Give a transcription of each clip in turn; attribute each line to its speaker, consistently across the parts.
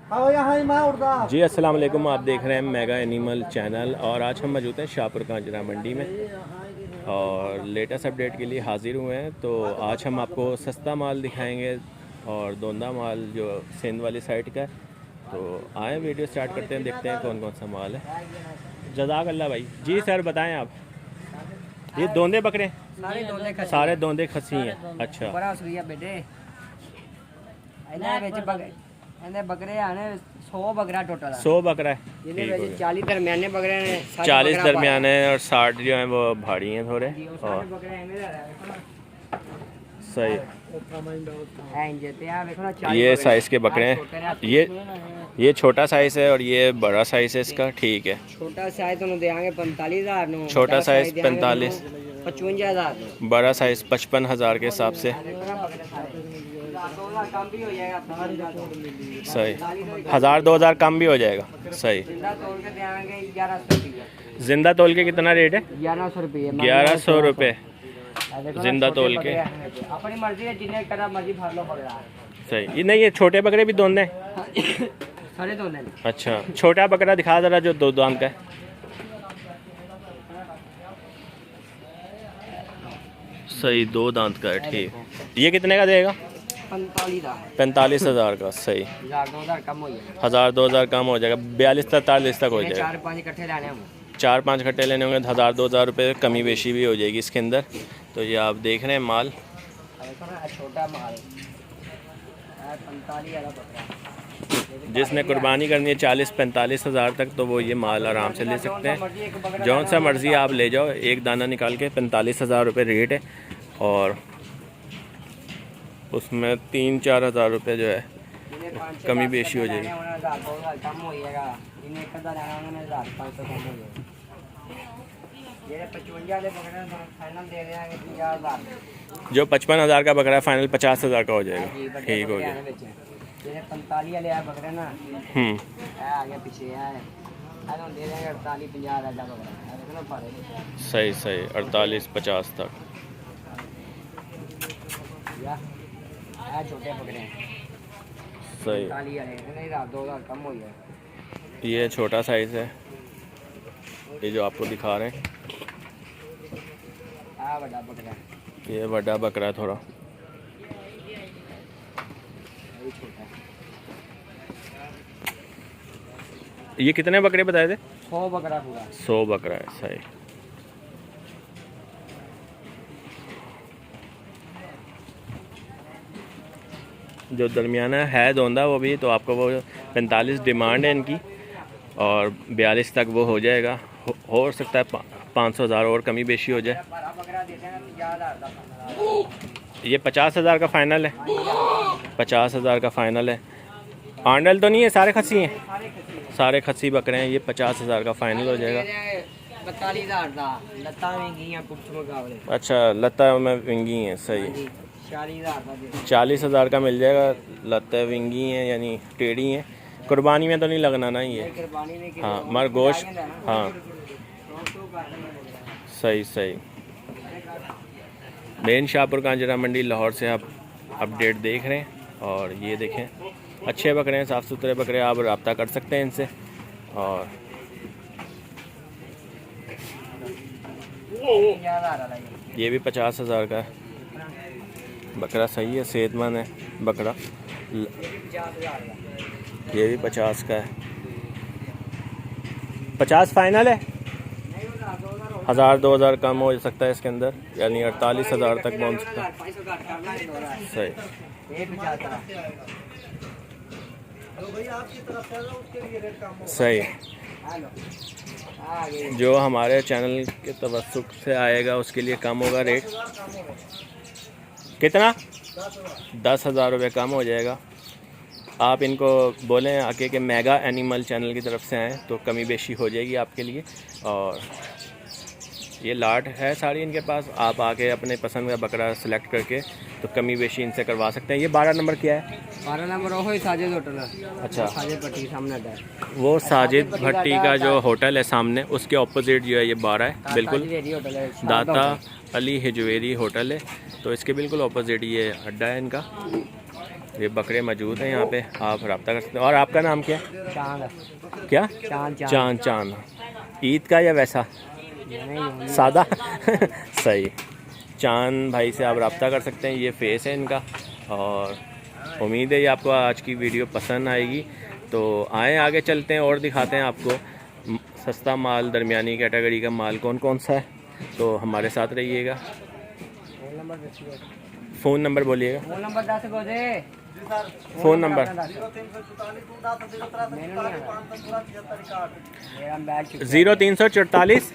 Speaker 1: जी अस्सलाम वालेकुम, आप देख रहे हैं मेगा एनिमल चैनल और आज हम मौजूद हैं शाहपुर कांजरा मंडी में और लेटेस्ट अपडेट के लिए हाज़िर हुए हैं। तो आज हम आपको सस्ता माल दिखाएंगे और दोंदा माल जो सिंध वाली साइड का है। तो आए वीडियो स्टार्ट करते हैं, देखते हैं कौन कौन सा माल है। जज़ाक अल्लाह भाई। जी सर बताएं आप, ये दोंदे बकरे सारे दोंदे खसी हैं। अच्छा
Speaker 2: बकरे आने 100 बकरा टोटल
Speaker 1: 100 बकरा है,
Speaker 2: 40 दरमियाने बकरे हैं,
Speaker 1: 40 दरमियाने और 60 जो हैं वो भारी हैं थोड़े। और सही ये साइज़ के बकरे हैं। ये छोटा साइज़ है और ये बड़ा साइज़ है इसका। ठीक है,
Speaker 2: छोटा साइज तो देंगे 45,000,
Speaker 1: छोटा साइज़ 45,
Speaker 2: 55,000,
Speaker 1: बड़ा साइज़ 55,000 के हिसाब से। सही, 1000-2000 कम भी हो जाएगा। सही, जिंदा तोल के कितना रेट है?
Speaker 2: 1100 रुपये।
Speaker 1: 1100 रुपये जिंदा तोल के।
Speaker 2: अपनी मर्जी है, जिन्हें करा मर्जी भर लो बकरा।
Speaker 1: सही, ये नहीं ये छोटे बकरे भी दोंदे हैं?
Speaker 2: सारे दोंदे। अच्छा,
Speaker 1: छोटा बकरा दिखा ज़रा जो 2 दांत का है। सही, 2 दांत का है। ठीक, ये कितने का देगा? 45,000 का। सही,
Speaker 2: 1000-2000 कम हो जाएगा।
Speaker 1: 1000-2000 कम हो जाएगा, 42-43 तक हो जाएगा।
Speaker 2: 4-5 इकट्ठे लेने हम,
Speaker 1: 4-5 कट्टे लेने होंगे तो 1000-2000 रुपये कमी बेशी भी हो जाएगी इसके अंदर। तो ये आप देख रहे हैं माल,
Speaker 2: छोटा माल 45,000 बकरा।
Speaker 1: जिसने कुर्बानी करनी है 40-45 हज़ार तक तो वो ये माल आराम से ले सकते हैं। जौन सा मर्ज़ी आप ले जाओ, एक दाना निकाल के 45,000 रुपये रेट है और उसमें 3-4 हज़ार रुपये जो है कमी बेशी हो जाएगी। जो 55,000 का बकरा है फाइनल 50,000 का हो जाएगा। ठीक हो गया।
Speaker 2: 45 बकरे ना आगे पीछे है, दे देंगे 48-50,000
Speaker 1: सही सही, 48-50 तक।
Speaker 2: छोटे बकरे
Speaker 1: सही,
Speaker 2: 2000 कम हो गया।
Speaker 1: ये छोटा साइज़ है, ये जो आपको दिखा रहे हैं।
Speaker 2: बड़ा बकरा,
Speaker 1: ये बड़ा बकरा है थोड़ा। ये कितने बकरे बताए थे?
Speaker 2: 100 बकरा पूरा।
Speaker 1: 100 बकरा है। सही, जो दरमियाना है दोंदा वो भी, तो आपको वो 45 डिमांड है इनकी और 42 तक वो हो जाएगा। हो सकता है 500,000 और कमी बेशी हो जाए। ये 50,000 का फ़ाइनल है। 50,000 का फ़ाइनल है। आंडल तो नहीं है, सारे खसी हैं, सारे खसी बकरे हैं। ये 50,000 का फ़ाइनल हो जाएगा।
Speaker 2: 42,000।
Speaker 1: अच्छा, लता में विंगी हैं। सही, 40,000 का मिल जाएगा। लता विंगी हैं यानी टेढ़ी हैं। कुर्बानी में तो नहीं लगना ना ये। हाँ, मगर गोश्त। हाँ सही सही। मेन शाहपुर कांजरा मंडी लाहौर से आप अपडेट देख रहे हैं और ये देखें अच्छे बकरे हैं, साफ़ सुथरे बकरे, आप रब्ता कर सकते हैं इनसे। और ये भी 50,000 का है बकरा। सही है, सेहतमंद है बकरा। ये भी 50 का है। 50 फाइनल है, 1000-2000 कम हो सकता है इसके अंदर, यानी 48,000 तक पहुँच सकता है। सही, सही। जो हमारे चैनल के तवस्सुक से आएगा उसके लिए कम होगा रेट। कितना? 10,000 रुपये कम हो जाएगा। आप इनको बोलें आके कि मेगा एनिमल चैनल की तरफ से आएँ तो कमी बेशी हो जाएगी आपके लिए। और ये लाट है सारी इनके पास, आप आके अपने पसंद का बकरा सेलेक्ट करके तो कमी बेशी इनसे करवा सकते हैं। ये 12 नंबर क्या है?
Speaker 2: 12 नंबर वो साजिद होटल है।
Speaker 1: अच्छा,
Speaker 2: साजिद भट्टी सामने है।
Speaker 1: वो साजिद भट्टी का जो होटल है सामने, उसके ऑपोजिट जो है ये 12 है। बिल्कुल, दाता अली हिजवेरी होटल है, तो इसके बिल्कुल ऑपोजिट ये अड्डा है इनका। ये बकरे मौजूद हैं यहाँ पे, आप रब्ता कर सकते हैं। और आपका नाम क्या है?
Speaker 2: चांद
Speaker 1: क्या?
Speaker 2: चांद
Speaker 1: चांद। चांद ईद का या वैसा
Speaker 2: नहीं
Speaker 1: सादा? सही। चांद भाई से आप रब्ता कर सकते हैं। ये फेस है इनका। और उम्मीद है ये आपको आज की वीडियो पसंद आएगी। तो आए आगे चलते हैं और दिखाते हैं आपको सस्ता माल, दरमियानी कैटेगरी का माल कौन कौन सा है। तो हमारे साथ रहिएगा। फ़ोन नंबर बोलिएगा।
Speaker 2: फोन नंबर 10 को दे।
Speaker 1: फ़ोन नंबर 0344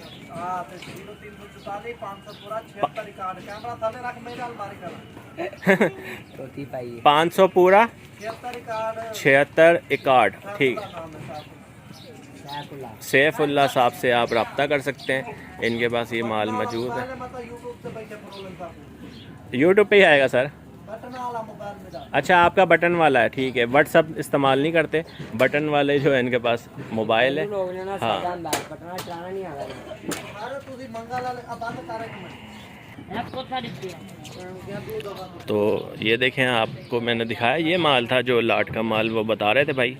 Speaker 1: 500 पूरा 76 61। ठीक। सैफुल्ला साहब से आप रब्ता कर सकते हैं, इनके पास ये माल मौजूद है। यूट्यूब पे ही आएगा सर। अच्छा, आपका बटन वाला है, ठीक है। व्हाट्सअप इस्तेमाल नहीं करते, बटन वाले जो है इनके पास मोबाइल है। हाँ, तो ये देखें, आपको मैंने दिखाया ये माल था जो लाट का माल वो बता रहे थे भाई।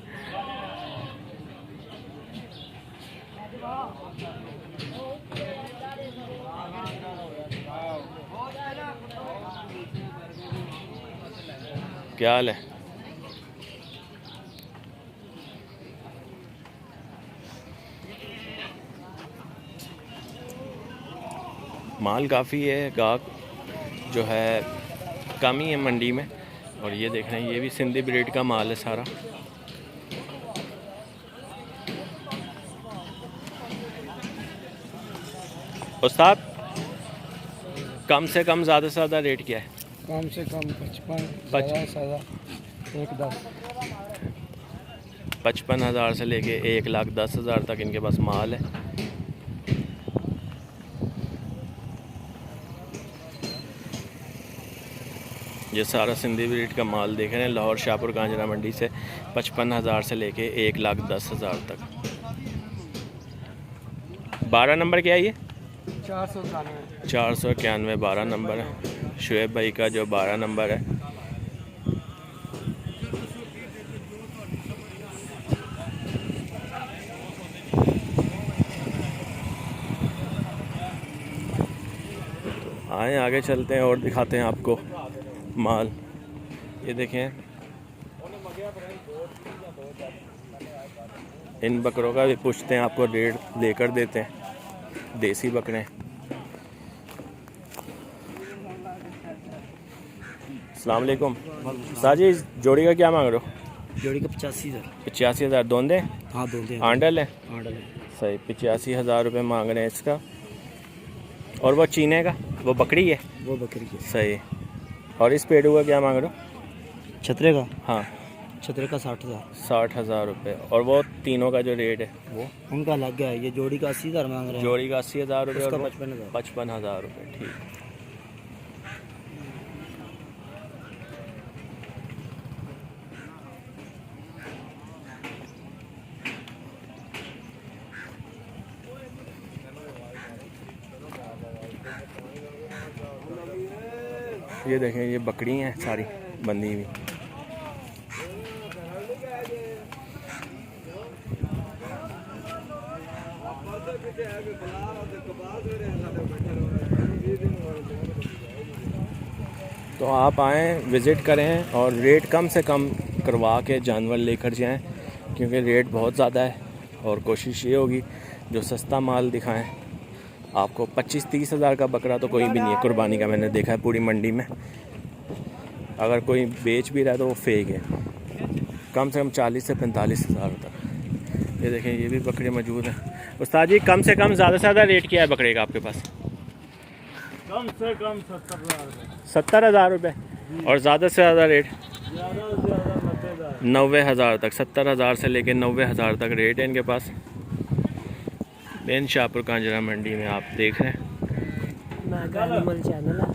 Speaker 1: क्या हाल है? माल काफ़ी है, गाहक जो है कम ही है मंडी में। और ये देख रहे हैं, ये भी सिंधी ब्रीड का माल है सारा। उस्ताद, कम से कम ज़्यादा से ज़्यादा रेट क्या है?
Speaker 2: कम से कम
Speaker 1: 55,000 से लेके 1,10,000 तक इनके पास माल है। ये सारा सिंधी ब्रीड का माल देख रहे हैं, लाहौर शाहपुर कांजरा मंडी से 55,000 से लेके 1,10,000 तक। 12 नंबर क्या है ये? 491 12 नंबर है। शुएब भाई का जो 12 नंबर है। तो आए आगे चलते हैं और दिखाते हैं आपको माल। ये देखें, इन बकरों का भी पूछते हैं, आपको रेट लेकर देते हैं। देसी बकरे। अस्सलाम वालेकुम। साजी, जोड़ी का क्या मांग रहे हो?
Speaker 2: जोड़ी का 85,000।
Speaker 1: 85,000 दोंदे?
Speaker 2: हाँ दोनों
Speaker 1: आंडल है।
Speaker 2: आंडल।
Speaker 1: सही, 85,000 रुपये मांग रहे हैं इसका। और वो चीने का, वो बकरी है?
Speaker 2: वो बकरी की।
Speaker 1: सही। और इस पेड़ू का क्या मांग रहे हो?
Speaker 2: छतरे का?
Speaker 1: हाँ,
Speaker 2: छतरे का 60,000।
Speaker 1: 60,000 रुपये। और वो तीनों का जो रेट है वो?
Speaker 2: उनका अलग है। ये जोड़ी का 80,000 मांग रहे हैं।
Speaker 1: जोड़ी का 80,000 रुपये और
Speaker 2: 55,000।
Speaker 1: 55,000 रुपये। ठीक। ये देखें, ये बकरी हैं सारी बंधी हुई। तो आप आएँ, विज़िट करें और रेट कम से कम करवा के जानवर लेकर जाएं, क्योंकि रेट बहुत ज़्यादा है। और कोशिश ये होगी जो सस्ता माल दिखाएं आपको। 25-30 हज़ार का बकरा तो कोई भी नहीं है कुर्बानी का, मैंने देखा है पूरी मंडी में। अगर कोई बेच भी रहा है तो वो फेक है। कम से कम 40 से 45 हज़ार तक। ये देखें, ये भी बकरे मौजूद हैं। उस्ताद जी, कम से कम ज़्यादा से ज़्यादा रेट क्या है बकरे का आपके पास?
Speaker 3: कम से कम 70,000
Speaker 1: 70,000 रुपये। और ज़्यादा से ज़्यादा रेट?
Speaker 3: ज़्यादा से ज़्यादा
Speaker 1: 90,000 तक। 70,000 से लेके 90,000 तक रेट है इनके पास। मेन शाहपुर कांजरा मंडी में आप देख रहे हैं।
Speaker 2: मेगा एनिमल चैनल है।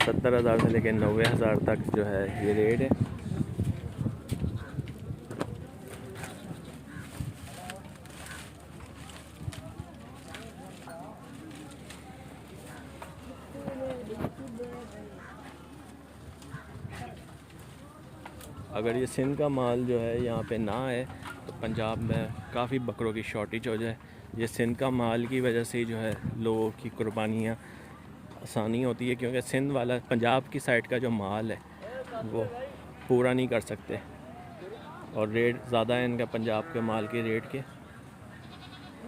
Speaker 1: 70,000 से लेके 90,000 तक जो है ये रेट है। अगर ये सिंध का माल जो है यहाँ पे ना आए तो पंजाब में काफ़ी बकरों की शॉर्टेज हो जाए। ये सिंध का माल की वजह से ही जो है लोगों की कुर्बानियाँ आसानी होती है, क्योंकि सिंध वाला पंजाब की साइड का जो माल है वो पूरा नहीं कर सकते और रेट ज़्यादा है इनका पंजाब के माल के रेट के।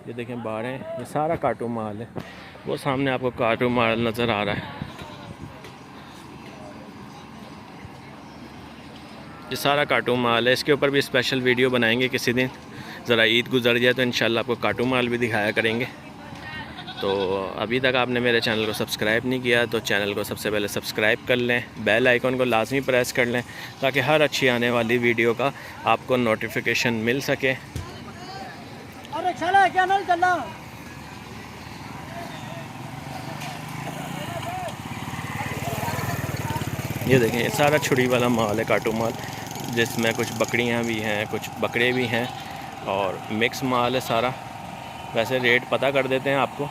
Speaker 1: ये देखें बाड़ें, ये सारा काटू माल है। वो सामने आपको काटू माल नज़र आ रहा है। ये सारा काटू माल है। इसके ऊपर भी स्पेशल वीडियो बनाएंगे किसी दिन, ज़रा ईद गुजर जाए तो इंशाल्लाह आपको काटू माल भी दिखाया करेंगे। तो अभी तक आपने मेरे चैनल को सब्सक्राइब नहीं किया तो चैनल को सबसे पहले सब्सक्राइब कर लें, बेल आइकन को लाजमी प्रेस कर लें ताकि हर अच्छी आने वाली वीडियो का आपको नोटिफिकेशन मिल सके।
Speaker 2: अरे चला क्या नल चला।
Speaker 1: ये देखें ये सारा छुरी वाला माल है, काटू माल, जिसमें कुछ बकरियां भी हैं, कुछ बकरे भी हैं और मिक्स माल है सारा। वैसे रेट पता कर देते हैं आपको।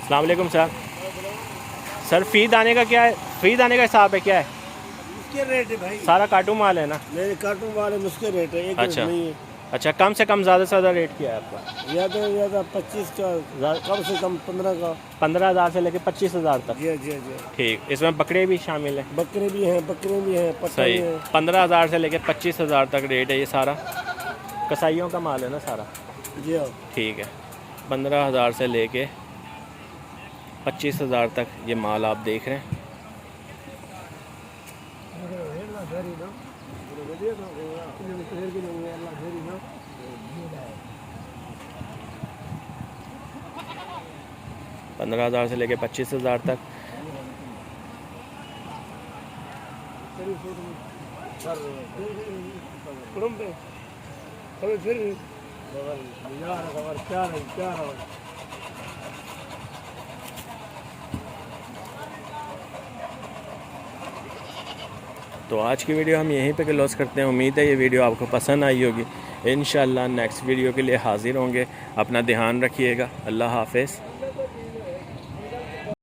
Speaker 1: अस्सलाम वालेकुम सर, फ़ी दाने का क्या है? फ़ी दाने का हिसाब है क्या है?
Speaker 2: उसके रेट है भाई,
Speaker 1: सारा काटू माल है ना?
Speaker 2: मेरे कार्टून वाले मुझके रेट है, एक
Speaker 1: अच्छा
Speaker 2: नहीं है।
Speaker 1: अच्छा, कम से कम ज़्यादा से ज़्यादा रेट क्या है आपका?
Speaker 2: ज़्यादा 25 का, कम से कम 15 का।
Speaker 1: 15,000 से लेकर 25,000 तक।
Speaker 2: जी जी जी।
Speaker 1: ठीक, इसमें बकरे भी शामिल हैं?
Speaker 2: बकरे भी हैं, पट्टे भी
Speaker 1: सही।
Speaker 2: हैं।
Speaker 1: 15,000 से लेकर 25,000 तक रेट है। ये सारा कसाईयों का माल है ना सारा?
Speaker 2: जी हाँ।
Speaker 1: ठीक है, 15,000 से लेके 25,000 तक ये माल आप देख रहे हैं। $15,000 से लेके 25,000 तक। तो आज की वीडियो हम यहीं पे क्लोज करते हैं। उम्मीद है ये वीडियो आपको पसंद आई होगी। इंशाल्लाह नेक्स्ट वीडियो के लिए हाज़िर होंगे। अपना ध्यान रखिएगा। अल्लाह हाफ़िज़।